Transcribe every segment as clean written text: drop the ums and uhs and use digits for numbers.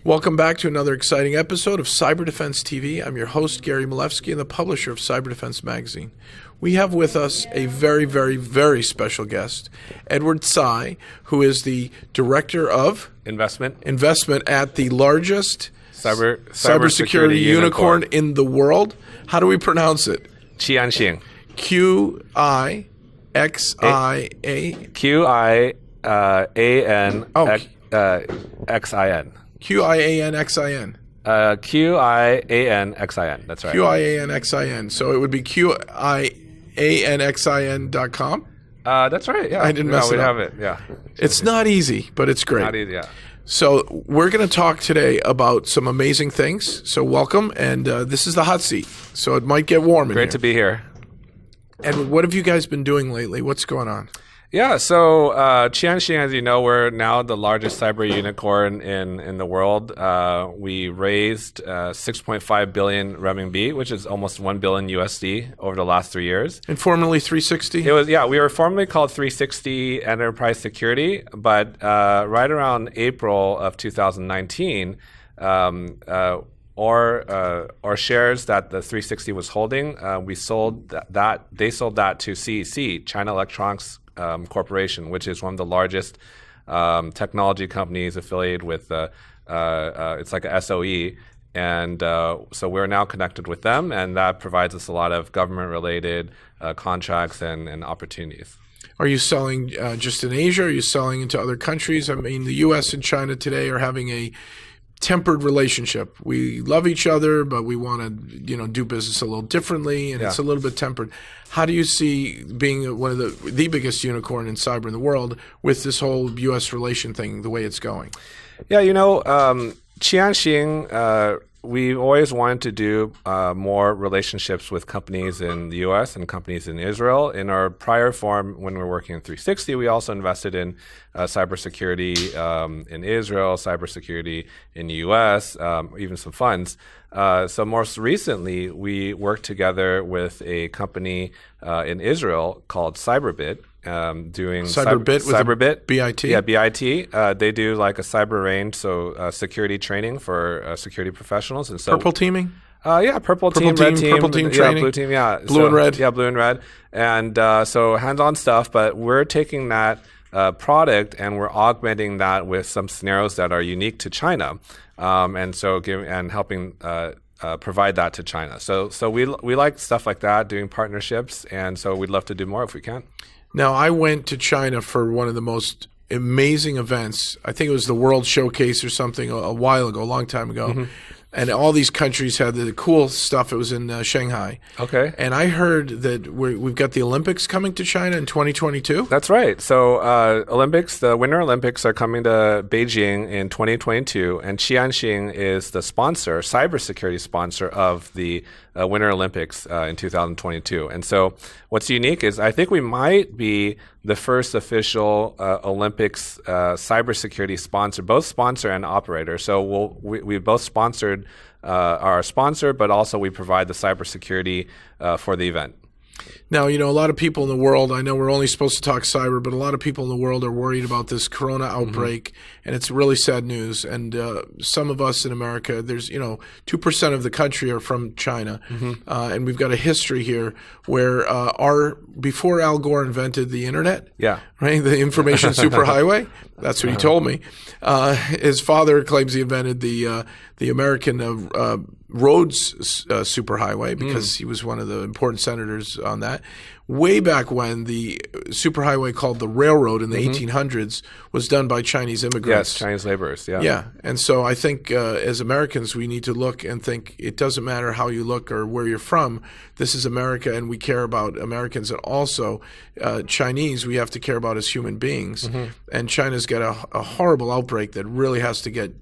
Welcome back to another exciting episode of Cyber Defense TV. I'm your host, Gary Malevsky, and the publisher of Cyber Defense Magazine. We have with us a very, very, very special guest, Edward Tsai, who is the Director of Investment at the largest cybersecurity unicorn in the world. How do we pronounce it? Qianxian. Qianxian. Qianxin. Qianxin. Qianxin. That's right. Qianxin. So it would be qianxin.com? That's right. Yeah. I didn't mess it up. We have it. Yeah. It's not easy, but it's great. Not easy, yeah. So we're going to talk today about some amazing things. So welcome, and this is the hot seat. So it might get warm in here. Great to be here. And what have you guys been doing lately? What's going on? Yeah, so Qianxian, as you know, we're now the largest cyber unicorn in the world. We raised 6.5 billion renminbi, which is almost 1 billion USD over the last 3 years. And formerly 360? We were formerly called 360 Enterprise Security, but right around April of 2019, or shares that the 360 was holding, we sold that. They sold that to CEC, China Electronics Corporation, which is one of the largest technology companies affiliated with. It's like a SOE, and so we're now connected with them, and that provides us a lot of government-related contracts and opportunities. Are you selling just in Asia? Are you selling into other countries? I mean, the U.S. and China today are having a tempered relationship. We love each other, but we want to, do business a little differently, and it's a little bit tempered. How do you see being one of the biggest unicorn in cyber in the world with this whole U.S. relation thing, the way it's going? Yeah, Qianxian, we've always wanted to do more relationships with companies in the U.S. and companies in Israel. In our prior form, when we were working in 360, we also invested in cybersecurity in Israel, cybersecurity in the U.S., even some funds. So most recently, we worked together with a company in Israel called Cyberbit, doing Cyberbit, BIT? Yeah, BIT. They do like a cyber range, so security training for security professionals. And so purple teaming? Purple team, red team, purple team training, blue team, blue and red. Yeah, blue and red. And so hands-on stuff, but we're taking that product and we're augmenting that with some scenarios that are unique to China, and helping provide that to China. So we like stuff like that, doing partnerships, and so we'd love to do more if we can. Now, I went to China for one of the most amazing events. I think it was the World Showcase or something a while ago, a long time ago. Mm-hmm. And all these countries had the cool stuff. It was in Shanghai. Okay. And I heard that we've got the Olympics coming to China in 2022. That's right. So the Winter Olympics are coming to Beijing in 2022, and Qianxian is the sponsor, cybersecurity sponsor of the Winter Olympics in 2022. And so what's unique is I think we might be the first official Olympics cybersecurity sponsor, both sponsor and operator. So we both sponsored our sponsor, but also we provide the cybersecurity for the event. Now, a lot of people in the world, I know we're only supposed to talk cyber, but a lot of people in the world are worried about this corona outbreak, and it's really sad news. And some of us in America, there's, 2% of the country are from China. And we've got a history here where before Al Gore invented the internet, right, the information superhighway, that's what he told me. His father claims he invented the American roads superhighway because he was one of the important senators on that. Way back when, the superhighway called the railroad in the 1800s was done by Chinese immigrants. Yes, Chinese laborers, yeah. Yeah, and so I think as Americans, we need to look and think it doesn't matter how you look or where you're from. This is America, and we care about Americans. And also, Chinese, we have to care about as human beings. And China's got a horrible outbreak that really has to get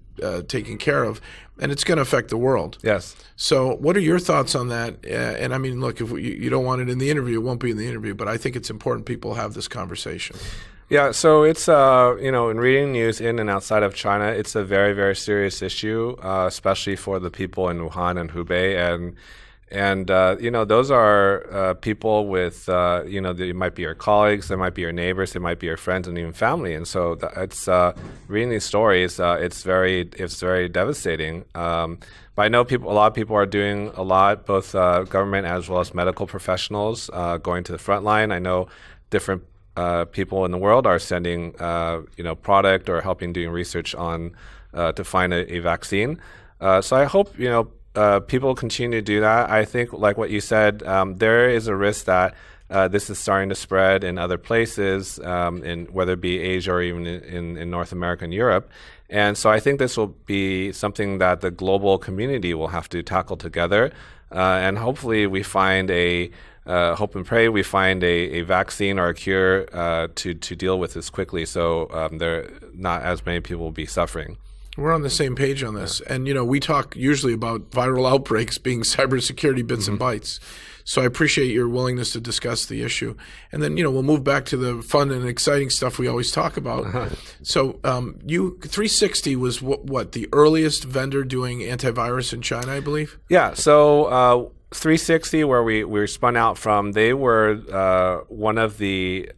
taken care of, and it's going to affect the world. Yes. So what are your thoughts on that? And I mean, look, if you don't want it in the interview, it won't be in the interview, but I think it's important people have this conversation. Yeah, so it's, in reading news in and outside of China, it's a very, very serious issue, especially for the people in Wuhan and Hubei. those are people with, they might be your colleagues, they might be your neighbors, they might be your friends, and even family. And so it's reading these stories. It's very devastating. But I know a lot of people are doing a lot, both government as well as medical professionals, going to the front line. I know different people in the world are sending, product or helping doing research on to find a vaccine. So I hope, people continue to do that. I think, like what you said, there is a risk that this is starting to spread in other places, in whether it be Asia or even in North America and Europe. And so I think this will be something that the global community will have to tackle together. And hopefully we find hope and pray we find a vaccine or a cure to deal with this quickly, so there not as many people will be suffering. We're on the same page on this. And, we talk usually about viral outbreaks being cybersecurity bits and bytes. So I appreciate your willingness to discuss the issue. And then, we'll move back to the fun and exciting stuff we always talk about. So 360 was what, the earliest vendor doing antivirus in China, I believe? Yeah. So 360, where we were spun out from, they were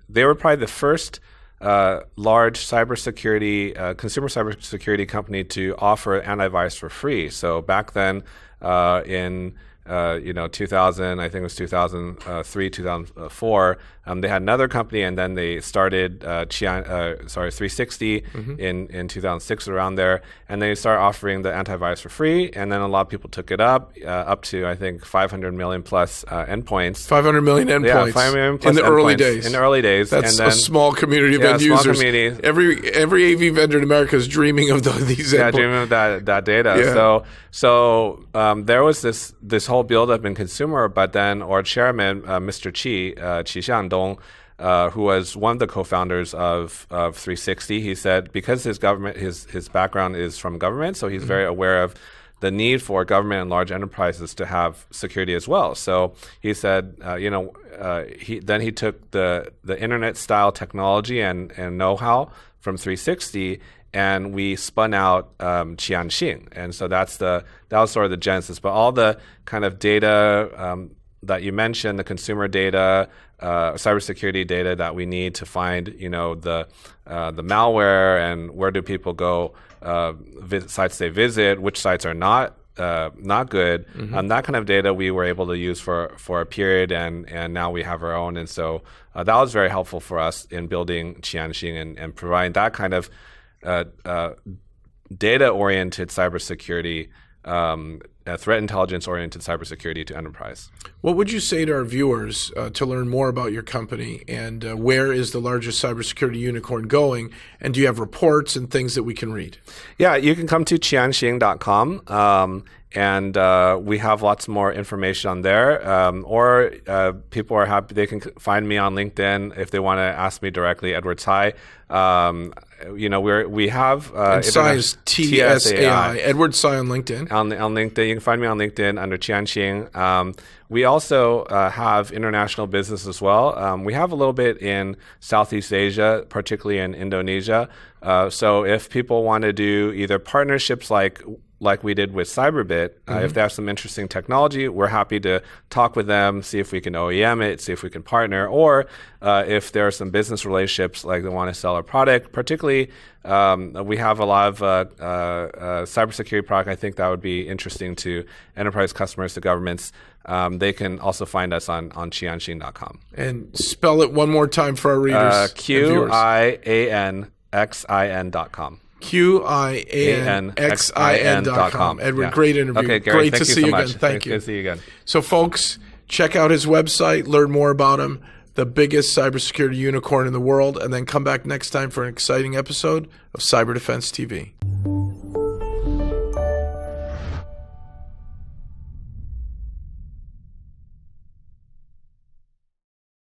they were probably the first large cybersecurity, consumer cybersecurity company to offer antivirus for free. So back then, in 2000, I think it was 2003, 2004. They had another company, and then they started 360 in 2006, around there, and they started offering the antivirus for free. And then a lot of people took it up to, I think, 500 million plus endpoints. 500 million endpoints. Yeah, 500 million plus in the early days. In the early days, that's and then, a small community of end small users. Community. Every AV vendor in America is dreaming of these endpoints. Yeah, dreaming of that data. Yeah. So there was this whole buildup in consumer, but then our chairman, Mr. Qianxian, who was one of the co-founders of 360, he said because his background is from government, so he's very aware of the need for government and large enterprises to have security as well. So he said, he took the internet style technology and know-how from 360, and we spun out Qianxian. And so that was sort of the genesis. But all the kind of data that you mentioned, the consumer data, cybersecurity data that we need to find, the malware and where do people go, sites they visit, which sites are not good. That kind of data we were able to use for a period, and now we have our own. And so that was very helpful for us in building Qianxian and providing that kind of data-oriented cybersecurity, threat intelligence-oriented cybersecurity to enterprise. What would you say to our viewers to learn more about your company, and where is the largest cybersecurity unicorn going? And do you have reports and things that we can read? Yeah, you can come to qianxian.com. And we have lots more information on there. Or people are happy; they can find me on LinkedIn if they want to ask me directly. Edward Tsai. We have Tsai is TSAI. Edward Tsai on LinkedIn. On LinkedIn, you can find me on LinkedIn under Qianxian. We also have international business as well. We have a little bit in Southeast Asia, particularly in Indonesia. So if people want to do either partnerships like we did with Cyberbit, if they have some interesting technology, we're happy to talk with them, see if we can OEM it, see if we can partner, or if there are some business relationships, like they want to sell our product. Particularly, we have a lot of cybersecurity product. I think that would be interesting to enterprise customers, to governments. They can also find us on qianxian.com. And spell it one more time for our readers. QIANXIN.com. QIANXIN.com. Edward, Yeah. great interview. Okay, Gary, great thank to you see so you much. again. Thank you. Good to see you again. So, folks, check out his website, learn more about him, the biggest cybersecurity unicorn in the world, and then come back next time for an exciting episode of Cyber Defense TV.